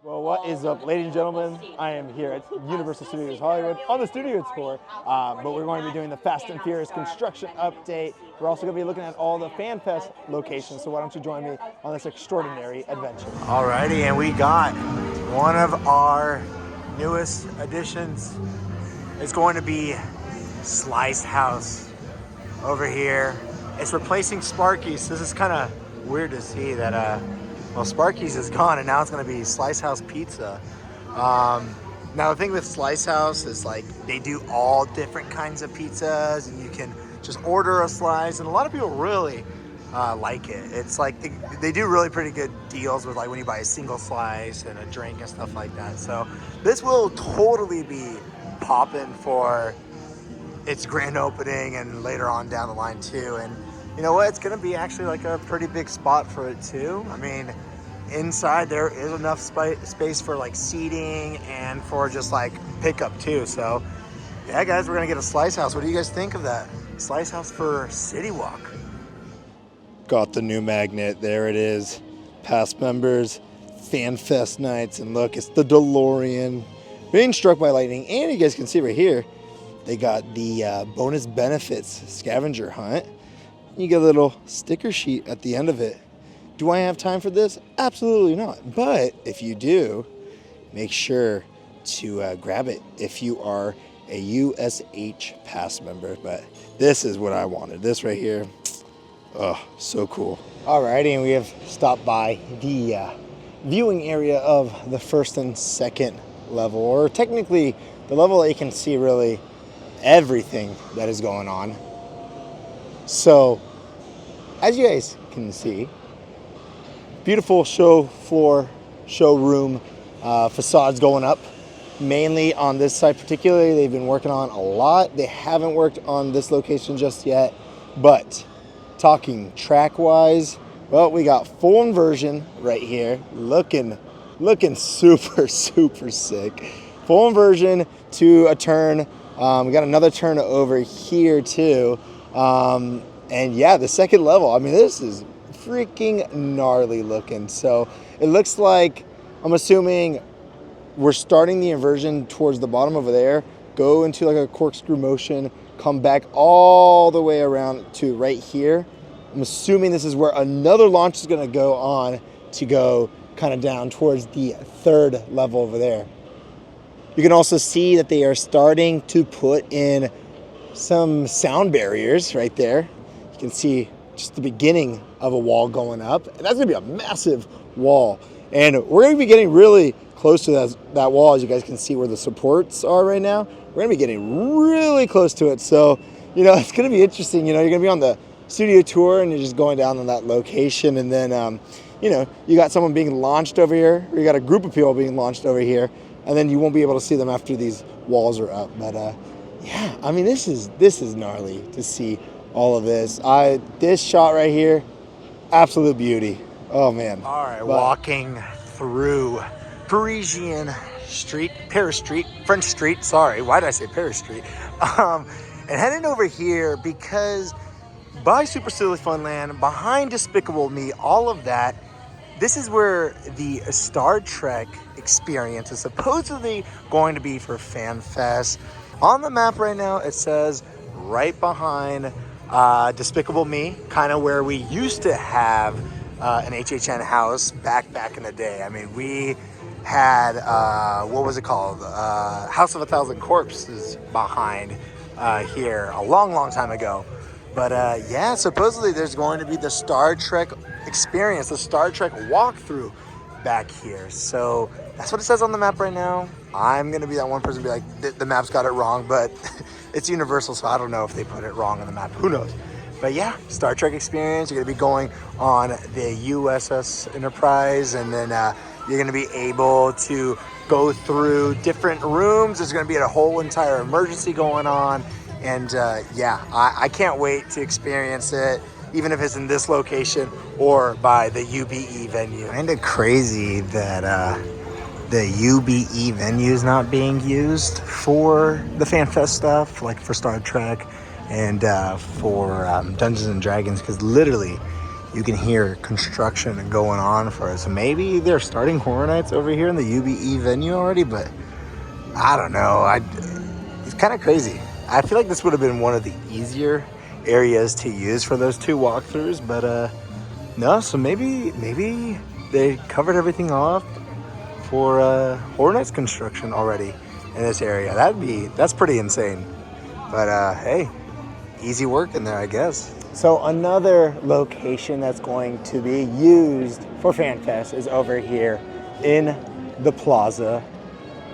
Well, what is up, ladies and gentlemen? I am here at Universal Studios Hollywood on the studio tour, but we're going to be doing the Fast and Furious construction update. We're also going to be looking at all the Fan Fest locations, so why don't you join me on this extraordinary adventure. Alrighty, and we got one of our newest additions. It's going to be Slice House over here. It's replacing Sparky's. This is kind of weird to see that well, Sparky's is gone and now it's going to be Slice House Pizza. Now the thing with Slice House is like they do all different kinds of pizzas and you can just order a slice, and a lot of people really like it. It's like they do really pretty good deals with like when you buy a single slice and a drink and stuff like that. So this will totally be popping for its grand opening and later on down the line too. And you know what? It's going to be actually like a pretty big spot for it too. I mean, inside there is enough space for like seating and for just like pickup too. So yeah, guys, we're going to get a Slice House. What do you guys think of that? Slice House for City Walk. Got the new magnet. There it is. Past members, Fan Fest nights, and look, it's the DeLorean being struck by lightning. And you guys can see right here, they got the bonus benefits scavenger hunt. You get a little sticker sheet at the end of it. Do I have time for this? Absolutely not. But if you do, make sure to grab it if you are a USH Pass member. But this is what I wanted. This right here. Oh, so cool. Alrighty, and we have stopped by the viewing area of the first and second level, or technically the level that you can see really everything that is going on. So, as you guys can see, beautiful show floor, showroom facades going up. Mainly on this side particularly, they've been working on a lot. They haven't worked on this location just yet, but talking track-wise, well, we got full inversion right here, looking super, super sick. Full inversion to a turn. We got another turn over here too. And yeah, the second level, I mean, this is freaking gnarly looking. So it looks like, I'm assuming we're starting the inversion towards the bottom over there, go into like a corkscrew motion, come back all the way around to right here. I'm assuming this is where another launch is gonna go on to go kind of down towards the third level over there. You can also see that they are starting to put in some sound barriers right there. You can see just the beginning of a wall going up, and that's gonna be a massive wall. And we're gonna be getting really close to that wall, as you guys can see where the supports are right now. We're gonna be getting really close to it. So, you know, it's gonna be interesting. You know, you're gonna be on the studio tour and you're just going down on that location, and then, you know, you got someone being launched over here, or you got a group of people being launched over here, and then you won't be able to see them after these walls are up. But yeah, I mean, this is gnarly to see all of this. This shot right here, absolute beauty. Oh man. All right, walking through Parisian Street, Paris Street, French Street, sorry, why did I say Paris Street? And heading over here because by Super Silly Funland, behind Despicable Me, all of that, this is where the Star Trek experience is supposedly going to be for Fan Fest. On the map right now, it says right behind Despicable Me, kind of where we used to have an HHN house back in the day. I mean, we had, what was it called? House of a Thousand Corpses behind here a long time ago. But yeah, supposedly there's going to be the Star Trek experience, the Star Trek walkthrough back here. So that's what it says on the map right now. I'm going to be that one person to be like, the map's got it wrong, but it's Universal, so I don't know if they put it wrong on the map. Who knows? But yeah, Star Trek experience. You're going to be going on the USS Enterprise, and then you're going to be able to go through different rooms. There's going to be a whole entire emergency going on. And yeah, I can't wait to experience it, even if it's in this location or by the UBE venue. Kind of crazy that the UBE venue is not being used for the Fan Fest stuff, like for Star Trek and for Dungeons and Dragons, because literally you can hear construction going on for us. So maybe they're starting Horror Nights over here in the UBE venue already, but I don't know. It's kind of crazy. I feel like this would have been one of the easier areas to use for those two walkthroughs, but no. So maybe they covered everything off for Horror Nights construction already in this area. That's pretty insane. But hey, easy work in there, I guess. So another location that's going to be used for FanFest is over here in the plaza.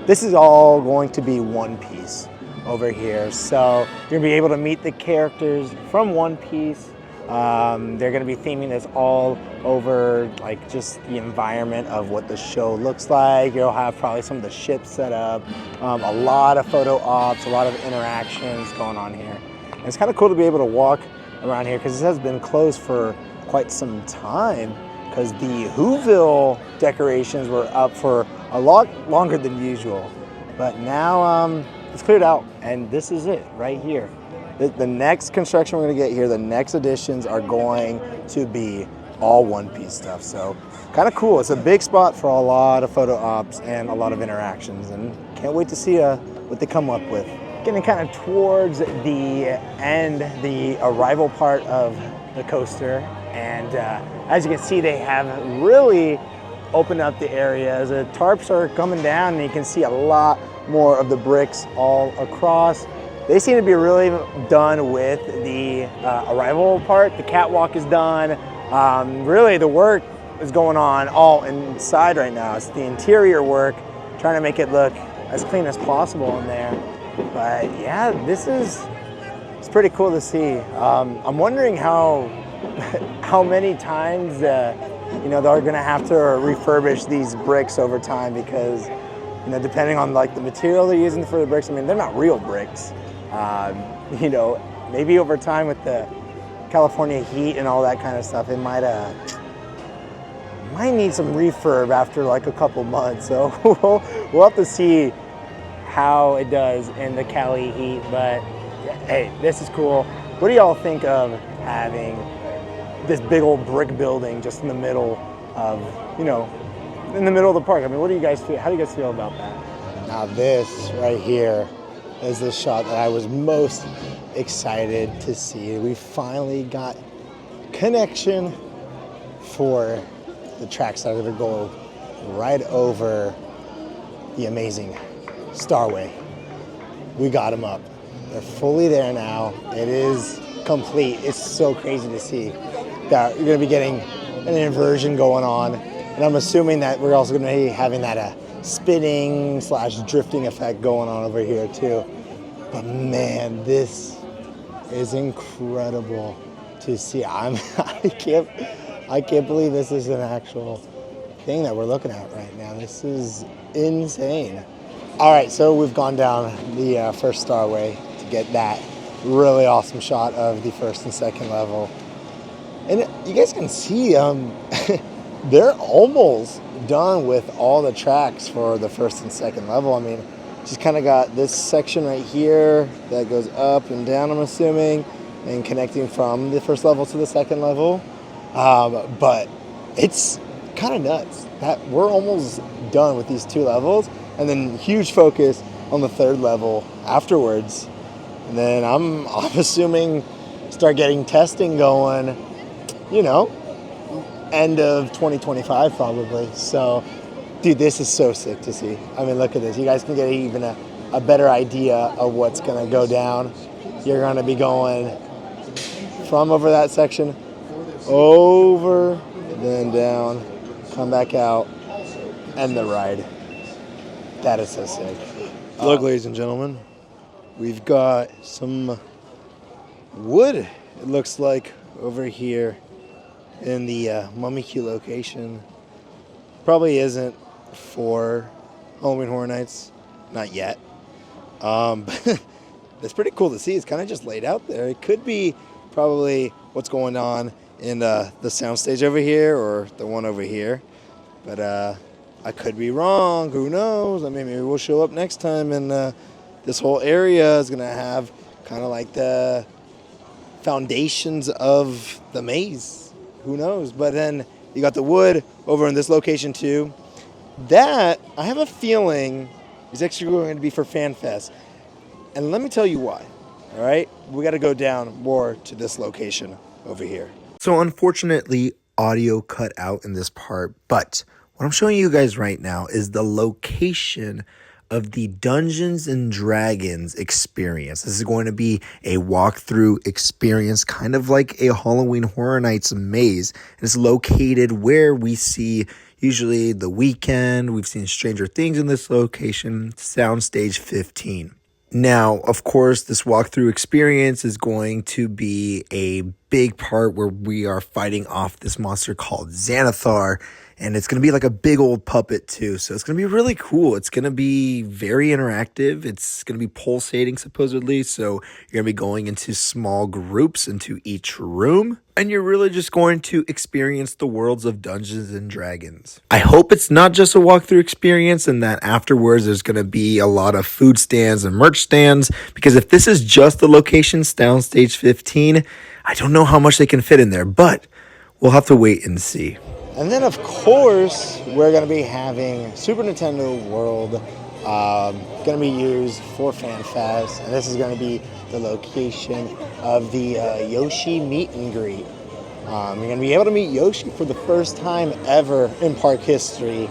This is all going to be One Piece over here. So you're gonna be able to meet the characters from One Piece. They're gonna be theming this all over, like, just the environment of what the show looks like. You'll have probably some of the ships set up, a lot of photo ops, a lot of interactions going on here. And it's kind of cool to be able to walk around here because this has been closed for quite some time because the Whoville decorations were up for a lot longer than usual. But now it's cleared out, and this is it right here. The next construction we're gonna get here, the next additions are going to be all One Piece stuff. So kind of cool. It's a big spot for a lot of photo ops and a lot of interactions, and can't wait to see what they come up with. Getting kind of towards the end, the arrival part of the coaster, and as you can see, they have really opened up the areas. The tarps are coming down, and you can see a lot more of the bricks all across. They seem to be really done with the arrival part. The catwalk is done. Really, the work is going on all inside right now. It's the interior work, trying to make it look as clean as possible in there. But yeah, it's pretty cool to see. I'm wondering how many times they're going to have to refurbish these bricks over time, because depending on like the material they're using for the bricks, I mean, they're not real bricks. Maybe over time with the California heat and all that kind of stuff, it might need some refurb after like a couple months. So we'll have to see how it does in the Cali heat. But hey, this is cool. What do y'all think of having this big old brick building just in the middle of, in the middle of the park? I mean, what do you guys feel? How do you guys feel about that? Now this right here is the shot that I was most excited to see. We finally got connection for the tracks that are going to go right over the amazing Starway. We got them up. They're fully there now. It is complete. It's so crazy to see that you're going to be getting an inversion going on. And I'm assuming that we're also going to be having that spinning / drifting effect going on over here too. But man, this is incredible to see. I can't believe this is an actual thing that we're looking at right now. This is insane. All right, so we've gone down the first Starway to get that really awesome shot of the first and second level. And you guys can see they're almost done with all the tracks for the first and second level. I mean, just kind of got this section right here that goes up and down, I'm assuming, and connecting from the first level to the second level. But it's kind of nuts that we're almost done with these two levels, and then huge focus on the third level afterwards. And then I'm assuming start getting testing going, end of 2025 probably. So, dude, this is so sick to see. I mean, look at this. You guys can get even a better idea of what's going to go down. You're going to be going from over that section, over, then down, come back out, and the ride. That is so sick. Look, ladies and gentlemen, we've got some wood, it looks like, over here in the Mummy Q location. Probably isn't for Halloween Horror Nights, not yet. But it's pretty cool to see. It's kind of just laid out there. It could be probably what's going on in the soundstage over here or the one over here. But I could be wrong. Who knows? I mean, maybe we'll show up next time and this whole area is going to have kind of like the foundations of the maze who knows? But then you got the wood over in this location too. That, I have a feeling, is actually going to be for FanFest. And let me tell you why. All right? We got to go down more to this location over here. So unfortunately, audio cut out in this part, but what I'm showing you guys right now is the location of the Dungeons and Dragons experience. This is going to be a walkthrough experience, kind of like a Halloween Horror Nights maze. And it's located where we see usually The Weeknd. We've seen Stranger Things in this location, Soundstage 15. Now, of course, this walkthrough experience is going to be a big part where we are fighting off this monster called Xanathar, and it's going to be like a big old puppet too. So it's going to be really cool. It's going to be very interactive. It's going to be pulsating supposedly. So you're going to be going into small groups into each room, and you're really just going to experience the worlds of Dungeons and Dragons. I hope it's not just a walkthrough experience and that afterwards there's going to be a lot of food stands and merch stands, because if this is just the location, Soundstage 15, I don't know how much they can fit in there, but we'll have to wait and see. And then, of course, we're going to be having Super Nintendo World going to be used for FanFest. And this is going to be the location of the Yoshi meet and greet. You're going to be able to meet Yoshi for the first time ever in park history.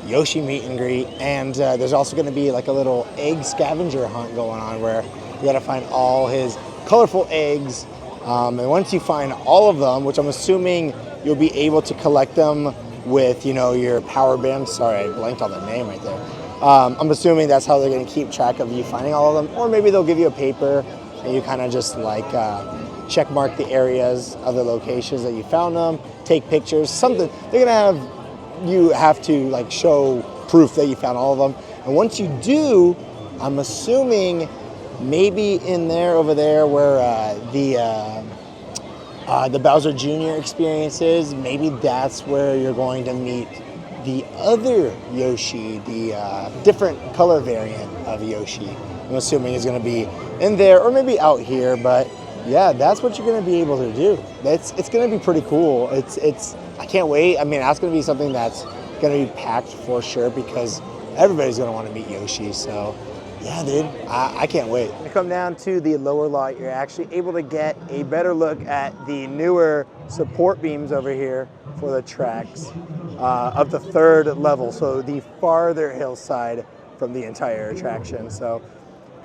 Yoshi meet and greet. And there's also going to be like a little egg scavenger hunt going on where you got to find all his colorful eggs. And once you find all of them, which I'm assuming you'll be able to collect them with, you know, your power band. Sorry, I blanked on the name right there. I'm assuming that's how they're going to keep track of you finding all of them. Or maybe they'll give you a paper and you kind of just like check mark the areas of the locations that you found them, take pictures, something. They're going to have to like show proof that you found all of them. And once you do, I'm assuming maybe in there, over there where the Bowser Jr. experience is, maybe that's where you're going to meet the other Yoshi, the different color variant of Yoshi. I'm assuming is going to be in there or maybe out here, but yeah, that's what you're going to be able to do. It's going to be pretty cool. I can't wait. I mean, that's going to be something that's going to be packed for sure because everybody's going to want to meet Yoshi. So yeah, dude, I can't wait. When you come down to the lower lot, you're actually able to get a better look at the newer support beams over here for the tracks of the third level, so the farther hillside from the entire attraction. So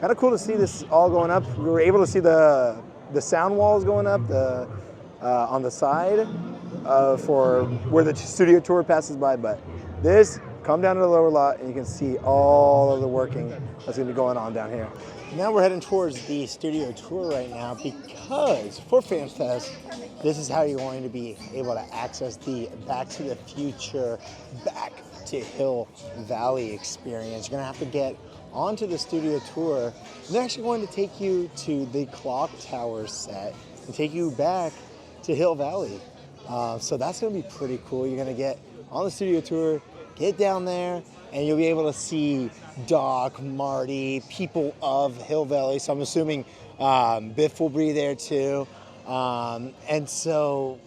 kind of cool to see this all going up. We were able to see the sound walls going up on the side for where the studio tour passes by, but this, come down to the lower lot and you can see all of the working that's going to be going on down here. Now we're heading towards the studio tour right now because for FanFest, this is how you're going to be able to access the Back to the Future, Back to Hill Valley experience. You're going to have to get onto the studio tour. And they're actually going to take you to the clock tower set and take you back to Hill Valley. So that's going to be pretty cool. You're going to get on the studio tour, get down there, and you'll be able to see Doc, Marty, people of Hill Valley. So I'm assuming Biff will be there too. And so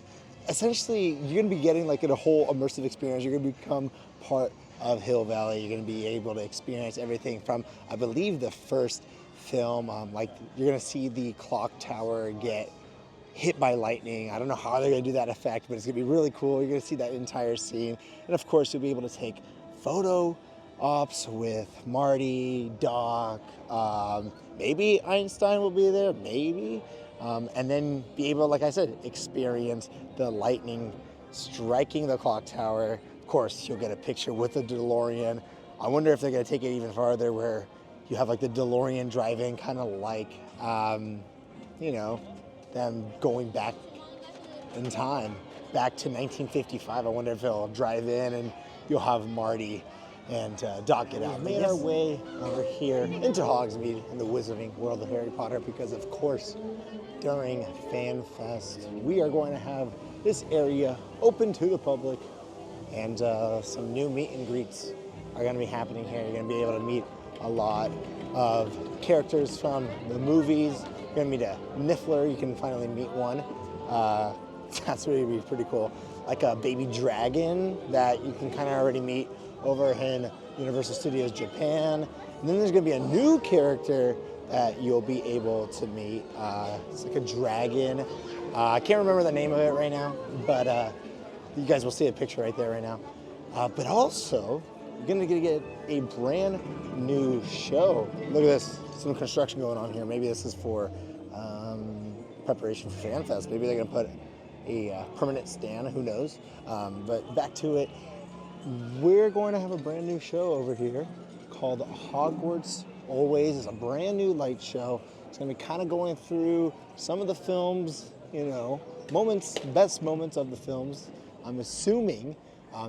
essentially you're going to be getting like a whole immersive experience. You're going to become part of Hill Valley. You're going to be able to experience everything from, I believe, the first film. Like you're going to see the clock tower get hit by lightning. I don't know how they're going to do that effect, but it's going to be really cool. You're going to see that entire scene. And of course, you'll be able to take photo ops with Marty, Doc, maybe Einstein will be there, maybe. And then be able, like I said, experience the lightning striking the clock tower. Of course, you'll get a picture with the DeLorean. I wonder if they're going to take it even farther where you have like the DeLorean driving, kind of like, you know, them going back in time, back to 1955. I wonder if they'll drive in and you'll have Marty and Doc get out. We made our way over here into Hogsmeade in the Wizarding World of Harry Potter because, of course, during FanFest, we are going to have this area open to the public and some new meet and greets are going to be happening here. You're going to be able to meet a lot of characters from the movies. You're going to meet a Niffler. You can finally meet one. That's really be pretty cool. Like a baby dragon that you can kind of already meet over in Universal Studios Japan. And then there's going to be a new character that you'll be able to meet. It's like a dragon. I can't remember the name of it right now, but you guys will see a picture right there right now. But also, you're going to get a brand new show. Look at this, some construction going on here. Maybe this is for preparation for FanFest. Maybe they're going to put a permanent stand, who knows. But back to it, we're going to have a brand new show over here called Hogwarts Always. It's a brand new light show. It's going to be kind of going through some of the films, you know, best moments of the films. I'm assuming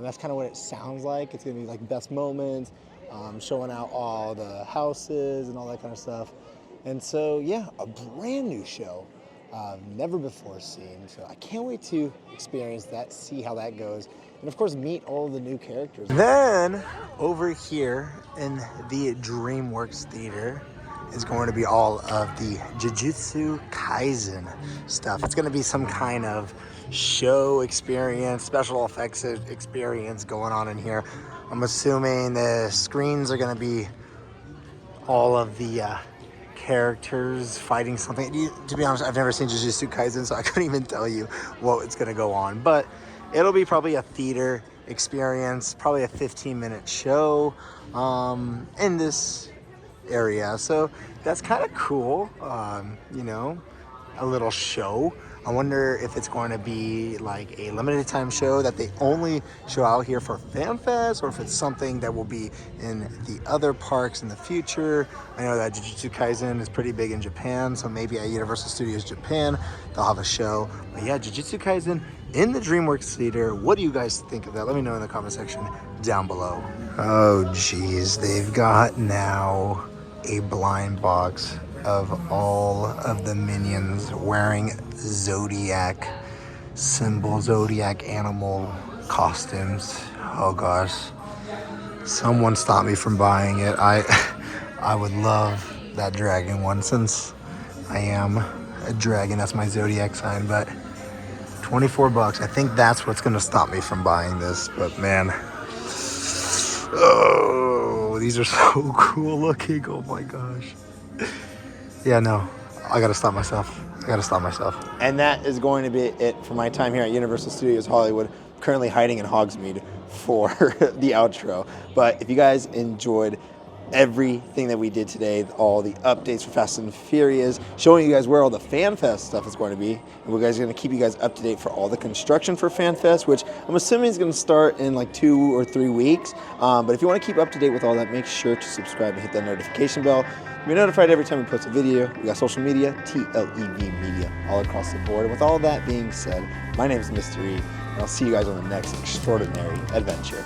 that's kind of what it sounds like. It's going to be like best moments, showing out all the houses and all that kind of stuff. And so, yeah, a brand new show, never before seen. So I can't wait to experience that, see how that goes, and of course meet all the new characters. Then over here in the DreamWorks Theater is going to be all of the Jujutsu Kaisen stuff. It's going to be some kind of show experience, special effects experience going on in here. I'm assuming the screens are going to be all of the characters fighting something. To be honest, I've never seen Jujutsu Kaisen, so I couldn't even tell you what's going to go on. But it'll be probably a theater experience, probably a 15-minute show in this area. So that's kind of cool, you know, a little show. I wonder if it's going to be like a limited time show that they only show out here for FanFest, or if it's something that will be in the other parks in the future. I know that Jujutsu Kaisen is pretty big in Japan, so maybe at Universal Studios Japan, they'll have a show. But yeah, Jujutsu Kaisen in the DreamWorks Theater. What do you guys think of that? Let me know in the comment section down below. Oh geez, they've got now a blind box of all of the minions wearing Zodiac symbol, Zodiac animal costumes. Oh gosh, someone stop me from buying it. I would love that dragon one, since I am a dragon. That's my Zodiac sign. But $24, I think that's what's gonna stop me from buying this. But man, oh, these are so cool looking. Oh my gosh. Yeah, no, I gotta stop myself. And that is going to be it for my time here at Universal Studios Hollywood. I'm currently hiding in Hogsmeade for the outro. But if you guys enjoyed everything that we did today, all the updates for Fast and Furious, showing you guys where all the FanFest stuff is going to be, and we're going to keep you guys up to date for all the construction for FanFest, which I'm assuming is going to start in like 2 or 3 weeks. But if you want to keep up to date with all that, make sure to subscribe and hit that notification bell. You're notified every time we post a video. We got social media, TLEV Media, all across the board. And with all that being said, my name is Mr. E, and I'll see you guys on the next extraordinary adventure.